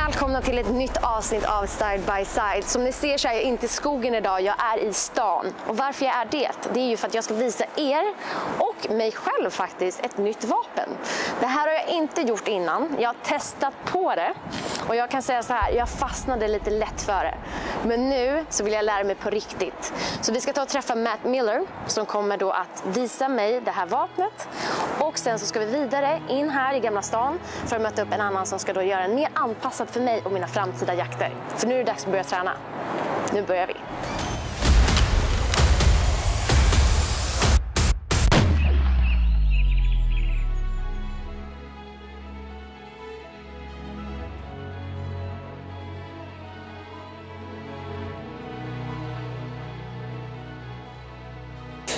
Välkomna till ett nytt avsnitt av SideBySide. Som ni ser så är jag inte i skogen idag, jag är i stan. Och varför jag är det? Det är ju för att jag ska visa er och mig själv faktiskt ett nytt vapen. Det här har jag inte gjort innan, jag har testat på det. Och jag kan säga så här, jag fastnade lite lätt för det. Men nu så vill jag lära mig på riktigt. Så vi ska ta och träffa Matt Miller som kommer då att visa mig det här vapnet. Och sen så ska vi vidare in här i Gamla stan för att möta upp en annan som ska då göra en mer anpassad för mig och mina framtida jakter. För nu är det dags att börja träna. Nu börjar vi.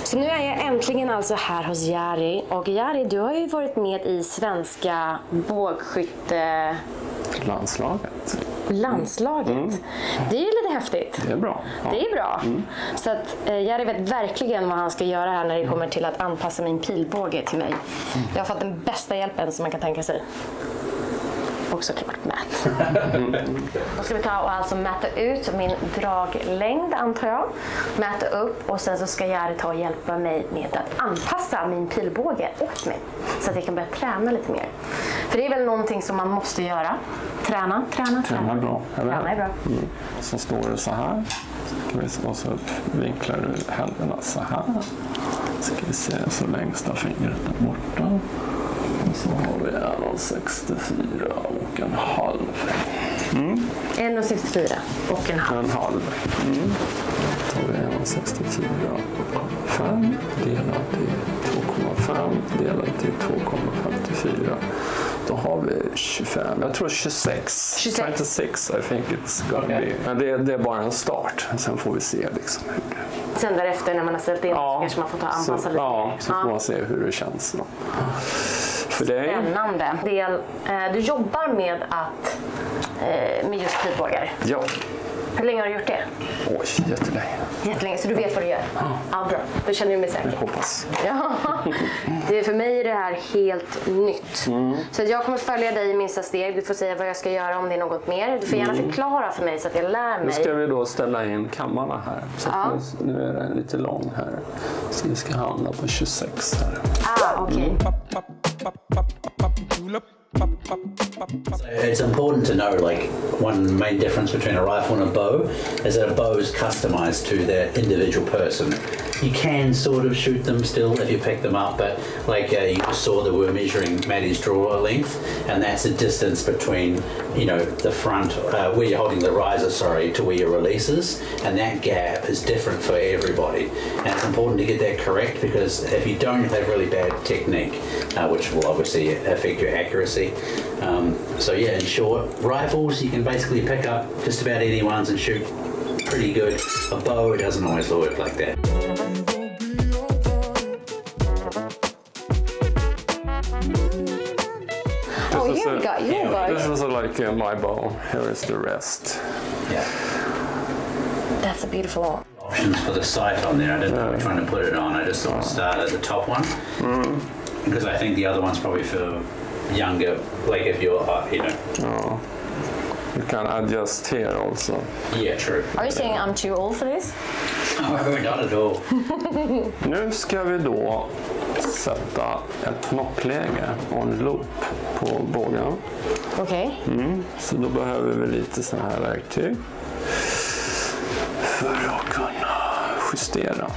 Så nu är jag äntligen alltså här hos Jari. Och Jari, du har ju varit med i svenska bågskytte... Landslaget. Det är ju lite häftigt. Det är bra. Ja. Det är bra. Så att Jari vet verkligen vad han ska göra här när det kommer till att anpassa min pilbåge till mig. Jag har fått den bästa hjälpen som man kan tänka sig. Och såklart Matt. Då ska vi ta och alltså mäta ut min draglängd antar jag. Mäta upp och sen så ska Jari ta och hjälpa mig med att anpassa min pilbåge åt mig. Så att jag kan börja träna lite mer. För det är väl någonting som man måste göra. Träna är bra. Träna är bra. Så står det så här. Och så vinklar du händerna så här. Ska vi se så längsta fingret där borta. Och så har vi 1,64 och en halv. 1,64 och en halv. En halv. Då tar vi 1,64 5 delat till 2,5 delat till 2,54. Då har vi 25, jag tror 26. 26, I think it's gonna be. Men det är bara en start, sen får vi se liksom hur det... Sen därefter när man har ställt in så kanske man får ta och anpassa lite. Ja, så får man se hur det känns då. För dig. Spännande. Du jobbar med just pilbågar. Ja. Hur länge har du gjort det? Oj, jättelänge. Jättelänge, så du vet vad du gör? Ja, bra. Då känner du mig säker. Jag hoppas. Ja. För mig är det här helt nytt. Så att jag kommer följa dig i minsta steg. Du får säga vad jag ska göra om det är något mer. Du får gärna förklara för mig så att jag lär mig. Nu ska vi då ställa in kammarna här. Så nu är den lite lång här. Så vi ska hamna på 26 här. Okej. It's important to know, like, one main difference between a rifle and a bow is that a bow is customized to the individual person. You can sort of shoot them still if you pick them up, but like you just saw that we're measuring Maddie's draw length, and that's the distance between, you know, the front, where you're holding the riser, to where your releases, and that gap is different for everybody. And it's important to get that correct because if you don't, have really bad technique, which will obviously affect your accuracy. So yeah, in short, rifles you can basically pick up just about any ones and shoot pretty good. A bow doesn't always work like that. Here we got your bow. This is like my bow. Here is the rest. Yeah. That's a beautiful one. Options for the sight on there. I didn't know which one to put it on. I just thought start at the top one. Because I think the other one's probably for younger, like if you're, you know. Oh. You can adjust here also. Yeah, true. Are you saying I'm too old for this? No, not at all. Nu ska vi då sätta ett knoppläge och en loop på bågen. Okej. Så då behöver vi lite sådana här verktyg för att kunna justera.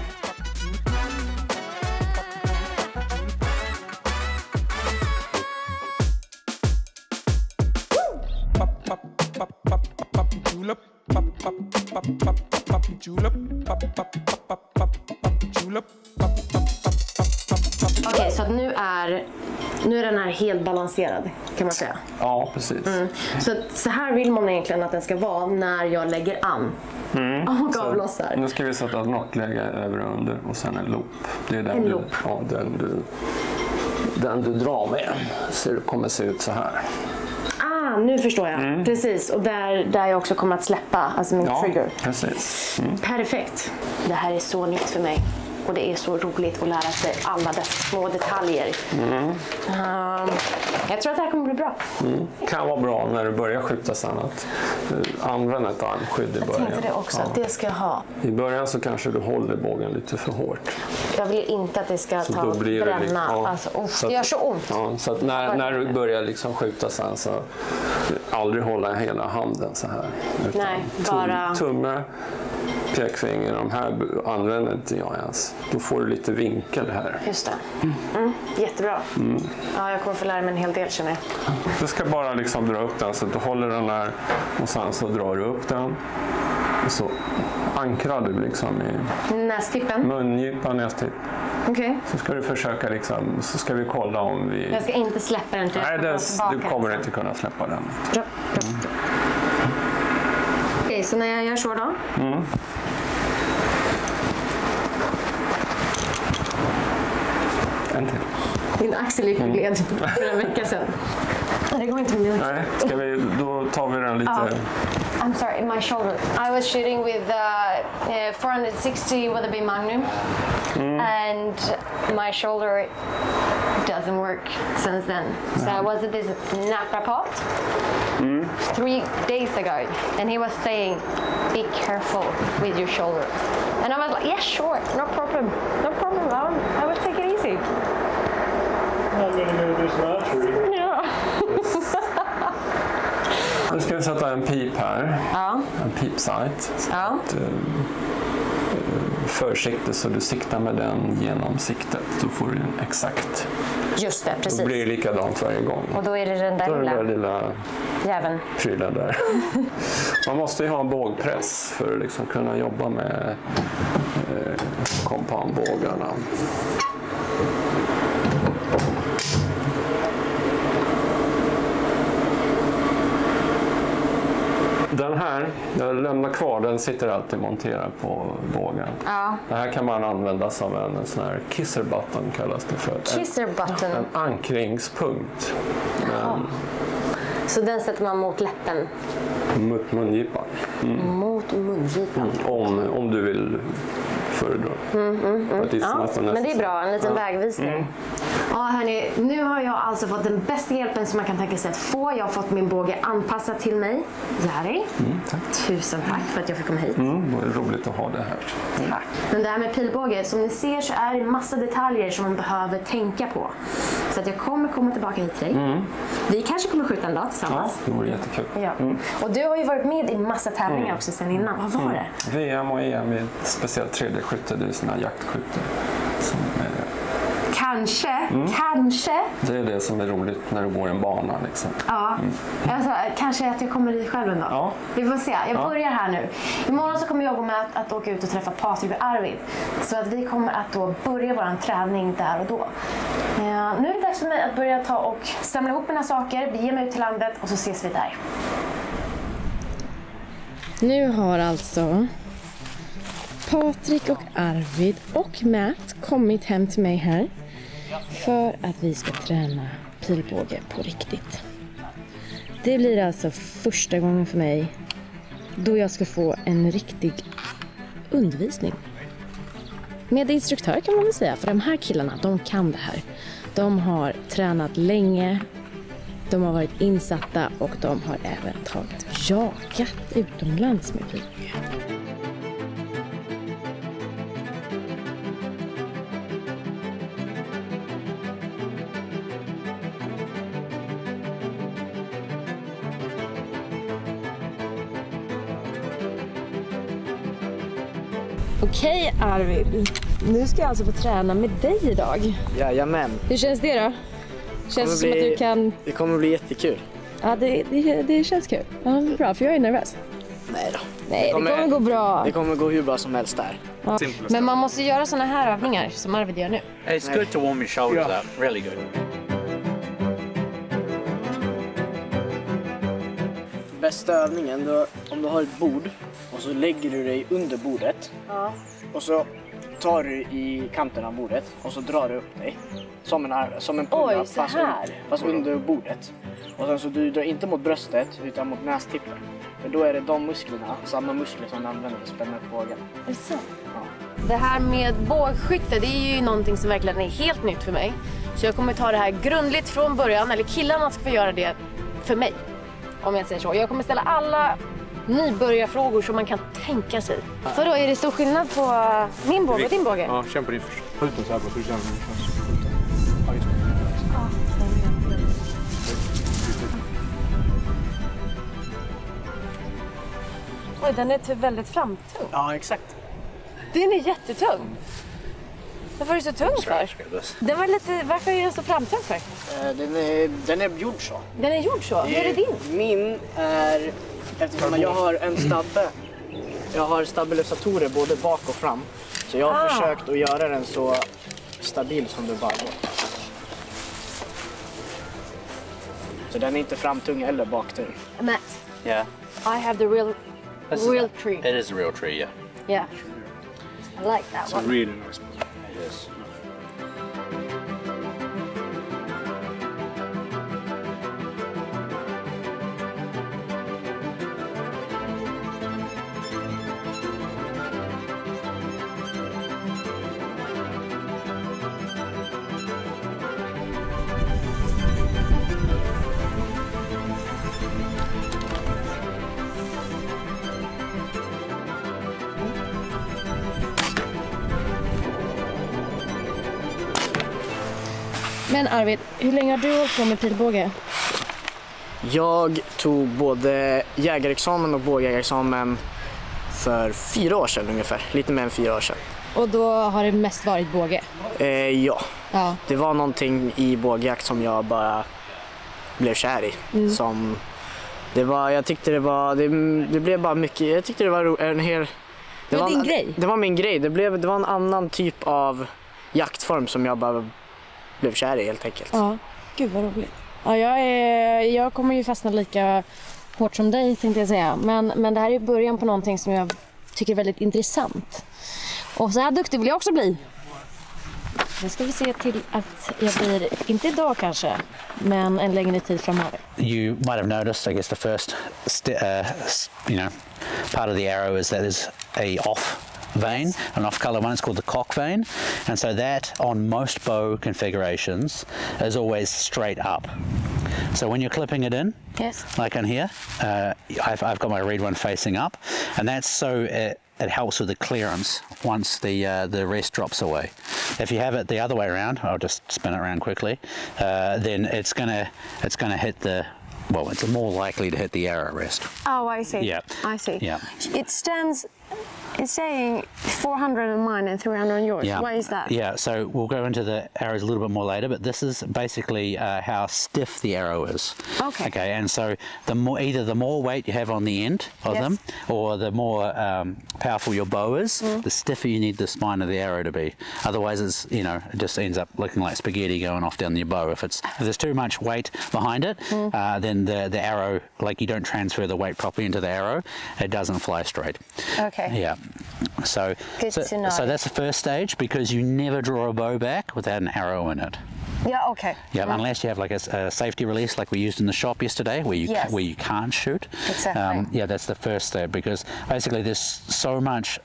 Okej, så att nu är den här helt balanserad kan man säga. Ja, precis. Så här vill man egentligen att den ska vara när jag lägger an. Och avlossar. Nu ska vi sätta ett knoppläge över och under och sen en loop. Det är den En loop. Ja, den du drar med. Så det kommer se ut så här. Nu förstår jag. Precis, och där jag också kommer att släppa alltså min trigger. Precis. Perfekt. Det här är så nytt för mig. Och det är så roligt att lära sig alla dessa små detaljer. Jag tror att det här kommer bli bra. Kan vara bra när du börjar skjuta sen att använda ett armskydd i början. Jag tänkte det också, att det ska jag ha. I början så kanske du håller bågen lite för hårt. Jag vill inte att det ska Så ta då och blir bränna. det liksom, Alltså, det gör så ont. Ja, så att när du börjar liksom skjuta sen så aldrig hålla hela handen så här. Nej, bara... Tumme, pekfinger, de här använder inte jag ens. Då får du lite vinkel här. Just det. Jättebra. Ja, jag kommer få lära mig en hel del, känner jag. Du ska bara liksom dra upp den så att du håller den där och sen så drar du upp den. Och så ankrar du liksom i nästippen. Mundgipa nästipp. Okej. Så ska du försöka liksom, så ska vi kolla om vi... Jag ska inte släppa den. Nej, du kommer inte kunna släppa den. Bra. Okej, så när jag gör så då? En till. Din axel gick gled för en vecka sedan. Det går inte med. Nej, då tar vi den lite... I'm sorry, my shoulder. I was shooting with 460 Weatherby Magnum, and my shoulder doesn't work since then. So I was at this naprapat 3 days ago, and he was saying, "Be careful with your shoulder." And I was like, "Yeah, sure, no problem. I will take it easy." I'm gonna do this naturally. Ja. Nu ska vi sätta en pip här. Ja. En pipsight. Ja. Försikte så du siktar med den genom siktet. Då får du en exakt. Just det, precis. Då blir det likadant varje gång. Och då är det den där lilla jäveln. prylen där. Man måste ju ha en bågpress för att liksom kunna jobba med kompanbågarna. Den här, jag lämnar kvar, den sitter alltid monterad på bågen. Ja. Det här kan man använda som en sån här kisser button kallas det för. Kisser button? En ankringspunkt. Så den sätter man mot läppen? Mot mungipan. Mot mungipan? Om du vill föredra. Men det är bra, en liten vägvisning. Ja, hörni, nu har jag alltså fått den bästa hjälpen som man kan tänka sig att få. Jag har fått min båge anpassad till mig. Jari, tusen tack för att jag fick komma hit. Det är roligt att ha det här. Tack. Men det här med pilbåge, som ni ser så är det massa detaljer som man behöver tänka på. Så att jag kommer komma tillbaka hit till dig. Vi kanske kommer skjuta en dag tillsammans. Ja, det vore jättekul. Ja. Och du har ju varit med i massa tävlingar också sen innan. Vad var det? VM och EM är ett speciellt 3D-skytte, det är såna jaktskytte. Kanske. Det är det som är roligt när du går en bana liksom. Ja, alltså, kanske att jag kommer dit själv en dag. Ja. Vi får se, jag börjar här nu. Imorgon så kommer jag gå med att åka ut och träffa Patric och Arvid. Så att vi kommer att då börja vår träning där och då. Nu är det dags för mig att börja ta och samla ihop mina saker, bege mig ut till landet och så ses vi där. Nu har alltså Patric och Arvid och Matt kommit hem till mig här för att vi ska träna pilbåge på riktigt. Det blir alltså första gången för mig då jag ska få en riktig undervisning. Med instruktör kan man väl säga, för de här killarna, de kan det här. De har tränat länge, de har varit insatta och de har även jagat utomlands med pilbåge. Okej Arvid, nu ska jag alltså få träna med dig idag. Jajamän. Hur känns det då? Känns det som att du kan... Det kommer bli jättekul. Ja, det känns kul. Ja, bra, för jag är nervös. Nej då. Nej, det kommer gå bra. Det kommer gå hur bra som helst där. Ja. Men man måste göra såna här övningar som Arvid gör nu. It's good to warm your shoulders up, really good. Bästa övningen då, om du har ett bord och så lägger du dig under bordet. Ja. Och så tar du i kanten av bordet och så drar du upp dig som en pull-up fast under bordet. Och sen så du drar inte mot bröstet utan mot nästippen. För då är det de musklerna, samma muskler som du använder för att spänna upp bågen. Är det så? Ja. Det här med bågskytte, det är ju någonting som verkligen är helt nytt för mig. Så jag kommer ta det här grundligt från början, eller killarna ska få göra det för mig. Om jag säger så. Jag kommer ställa alla nybörjarfrågor som man kan tänka sig. För då är det stor skillnad på min båge och din båge? Ja, känn på din först. Skjut den så här på så du känner hur det känns. Skjut den. Ja, just det. Oj, den är typ väldigt framtung. Ja, exakt. Den är jättetung. Varför är det så tung för? Den var lite, varför är den så framtung för? Den är gjord så. Den är gjord så? Hur är det din? Min är, eftersom jag har en stabbe. Jag har stabilisatorer både bak och fram. Så jag har försökt att göra den så stabil som det bara går. Så den är inte framtung eller baktung. Matt, Yeah. I have the real tree. It is a real tree, yeah. Yeah. I like that It's a one. really nice one. It is. Men Arvid, hur länge har du hållit på med pilbåge? Jag tog både jägarexamen och bågjägarexamen för 4 år sedan ungefär. Lite mer än 4 år sedan. Och då har det mest varit båge? Ja. Ja. Det var någonting i bågjakt som jag bara blev kär i. Som jag tyckte det blev bara mycket. Jag tyckte det var en hel. Det var din grej? Det var min grej. Det var en annan typ av jaktform som jag bara blev kär i helt enkelt. Ja, gud vad roligt. Ja, jag kommer ju fastna lika hårt som dig tänkte jag säga. Men det här är början på någonting som jag tycker är väldigt intressant. Och så här duktig vill jag också bli. Nu ska vi se till att jag blir, inte idag kanske, men en längre tid framöver. You might have noticed, I guess, the first part of the arrow is that there's a off vein, an off-color one. It's called the cock vein, and so that on most bow configurations is always straight up. So when you're clipping it in, Yes. like in here, I've got my reed one facing up, and that's so it helps with the clearance once the rest drops away. If you have it the other way around, I'll just spin it around quickly, then it's gonna hit the, well, it's more likely to hit the arrow rest. Oh, I see. Yeah. I see. Yeah. It stands, it's saying 400 on mine and 300 on yours. Yeah. Why is that? Yeah, so we'll go into the arrows a little bit more later, but this is basically how stiff the arrow is. Okay. Okay, and so either the more weight you have on the end of Yes. them, or the more powerful your bow is, the stiffer you need the spine of the arrow to be. Otherwise, it just ends up looking like spaghetti going off down your bow. If there's too much weight behind it, then the arrow, like you don't transfer the weight properly into the arrow, it doesn't fly straight. Okay. Yeah. So to know. that's the first stage, because you never draw a bow back without an arrow in it. Yeah, okay. Yeah, unless you have like a safety release like we used in the shop yesterday, where you can't shoot. Exactly. Yeah, that's the first step, because basically there's so much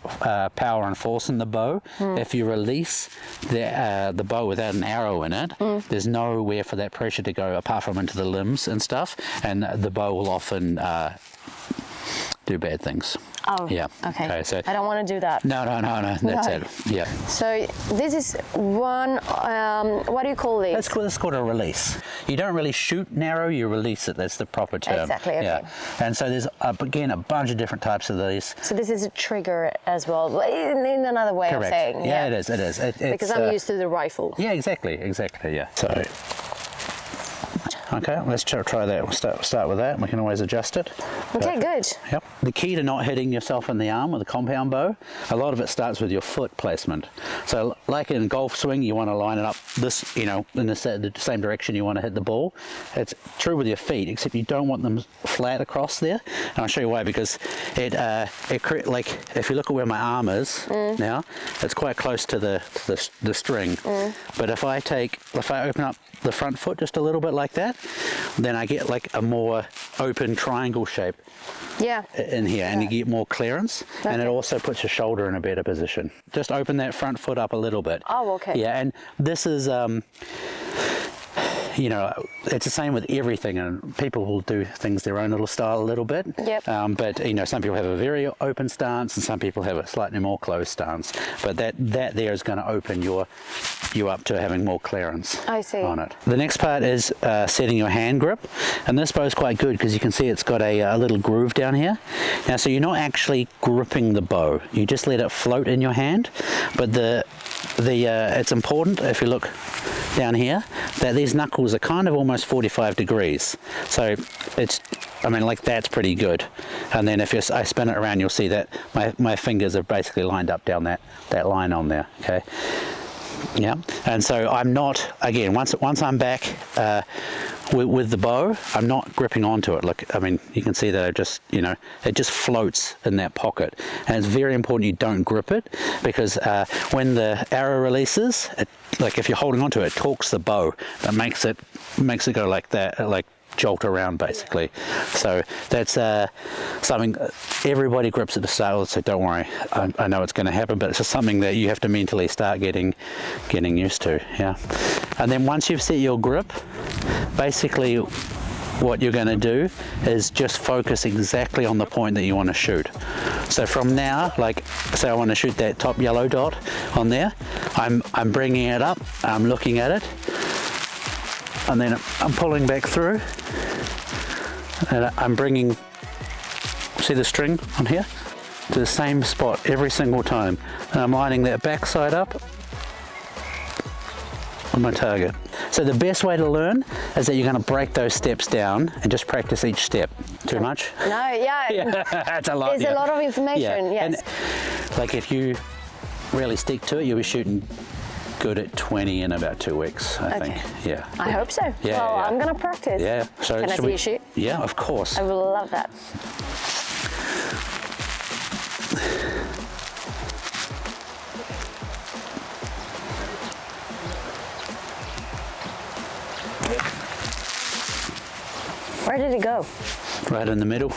power and force in the bow. If you release the bow without an arrow in it, there's nowhere for that pressure to go apart from into the limbs and stuff, and the bow will often do bad things. Oh, yeah. okay. So I don't want to do that. no, that's No. it. Yeah. So this is one, what do you call this? That's called a release. You don't really shoot an arrow, you release it. That's the proper term. Exactly, okay. Yeah. And so there's, again, a bunch of different types of these. So this is a trigger as well, in another way Correct. of saying. Yeah, it is. Because I'm used to the rifle. Yeah, exactly, yeah. So, okay, let's try that. We'll start with that. We can always adjust it. Okay, good. Yep. The key to not hitting yourself in the arm with a compound bow, a lot of it starts with your foot placement. So like in golf swing, you want to line it up this, in the same direction you want to hit the ball. It's true with your feet, except you don't want them flat across there. And I'll show you why, because like if you look at where my arm is now, it's quite close to the string. But if I open up the front foot just a little bit like that, then I get like a more open triangle shape in here, and you get more clearance, and it also puts your shoulder in a better position. Just open that front foot up a little bit. Oh, okay. Yeah, and this is you know, it's the same with everything, and people will do things their own little style a little bit. Yep. But you know, some people have a very open stance, and some people have a slightly more closed stance. But that there is going to open you up to having more clearance. I see. On it. The next part is setting your hand grip, and this bow is quite good because you can see it's got a little groove down here. Now, so you're not actually gripping the bow; you just let it float in your hand. But it's important, if you look down here, that these knuckles are kind of almost 45 degrees. So it's, I mean, like, that's pretty good. And then if I spin it around, you'll see that my fingers are basically lined up down that line on there. Okay. Yeah. And so I'm not, again, once I'm back with the bow, I'm not gripping onto it. Look, I mean, you can see that it just floats in that pocket. And it's very important you don't grip it, because when the arrow releases, like if you're holding onto it, it torques the bow. That makes it go like that, like jolt around basically. So that's something everybody grips at the start, so don't worry. I know it's going to happen, but it's just something that you have to mentally start getting used to. Yeah. And then once you've set your grip, basically what you're going to do is just focus exactly on the point that you want to shoot. So from now, like, say I want to shoot that top yellow dot on there, I'm bringing it up, I'm looking at it, and then I'm pulling back through, and I'm bringing, see the string on here, to the same spot every single time, and I'm lining that back side up on my target. So the best way to learn is that you're going to break those steps down and just practice each step. Too much? No, yeah. That's a lot. It's a lot of information, yes. And, like, if you really stick to it, you'll be shooting good at 20 in about 2 weeks, I think. Yeah. I hope so. Yeah, well, yeah. I'm going to practice. Yeah. So can I see you shoot? Yeah, of course. I would love that. Where did it go? Right in the middle.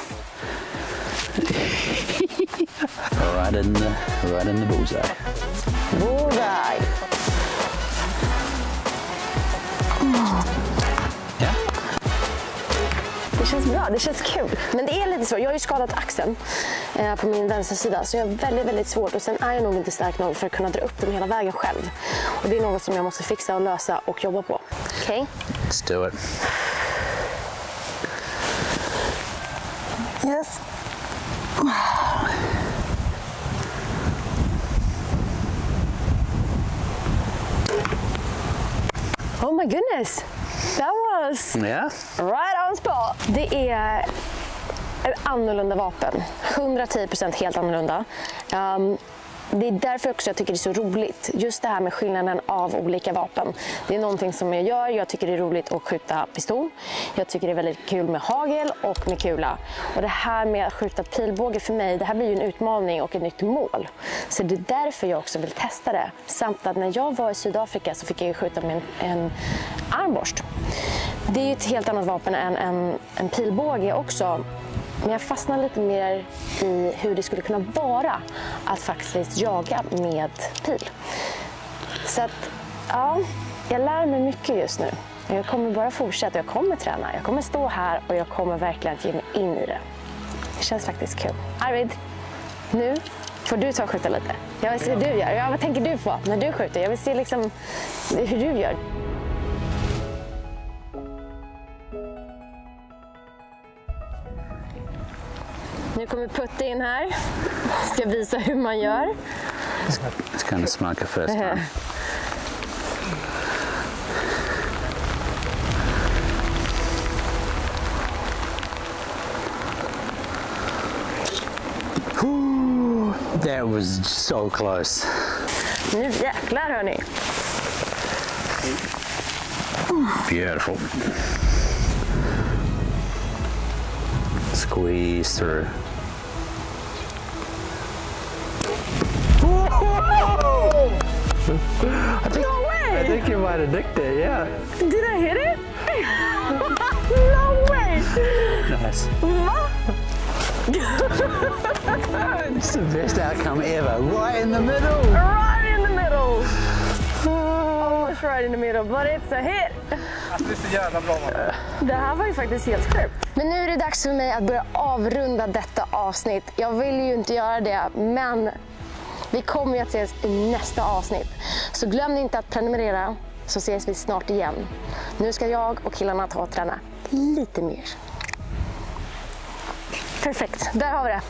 right in the bullseye. Bullseye. Ja. Det känns bra, det känns kul. Men det är lite svårt. Jag har ju skadat axeln på min vänstersida, så jag har väldigt, väldigt svårt. Och sen är jag nog inte stark nog för att kunna dra upp dem hela vägen själv. Och det är något som jag måste fixa och lösa och jobba på. Okej? Let's do it. Yes. Oh my goodness. That was right on spot. Det är ett annorlunda vapen. 110% helt annorlunda. Det är därför också jag tycker det är så roligt. Just det här med skillnaden av olika vapen. Det är någonting som jag gör. Jag tycker det är roligt att skjuta pistol. Jag tycker det är väldigt kul med hagel och med kula. Och det här med att skjuta pilbåge för mig, det här blir ju en utmaning och ett nytt mål. Så det är därför jag också vill testa det. Samt att när jag var i Sydafrika så fick jag ju skjuta med en armborst. Det är ju ett helt annat vapen än en pilbåge också. Men jag fastnar lite mer i hur det skulle kunna vara att faktiskt jaga med pil. Så att, ja, jag lär mig mycket just nu. Jag kommer bara fortsätta, jag kommer träna, jag kommer stå här och jag kommer verkligen ge mig in i det. Det känns faktiskt kul. Arvid, nu får du ta och skjuta lite. Jag vill se hur du gör. Ja, vad tänker du på när du skjuter? Jag vill se liksom hur du gör. Nu kommer Putte in här. Ska visa hur man gör. It's kind of smaka first time. That was so close. Nu jäklar, hörni. Beautiful. Squeeze through. No way! I think you might have nicked it, yeah. Did I hit it? way! No way! Nice. Va? It's the best outcome ever. Right in the middle. Right in the middle! Almost right in the middle, but it's a hit! Det är så jävla bra, man. Det här var ju faktiskt helt sjukt. Men nu är det dags för mig att börja avrunda detta avsnitt. Jag vill ju inte göra det, men vi kommer ju att ses i nästa avsnitt. Så glöm inte att prenumerera, så ses vi snart igen. Nu ska jag och killarna ta och träna lite mer. Perfekt, där har vi det.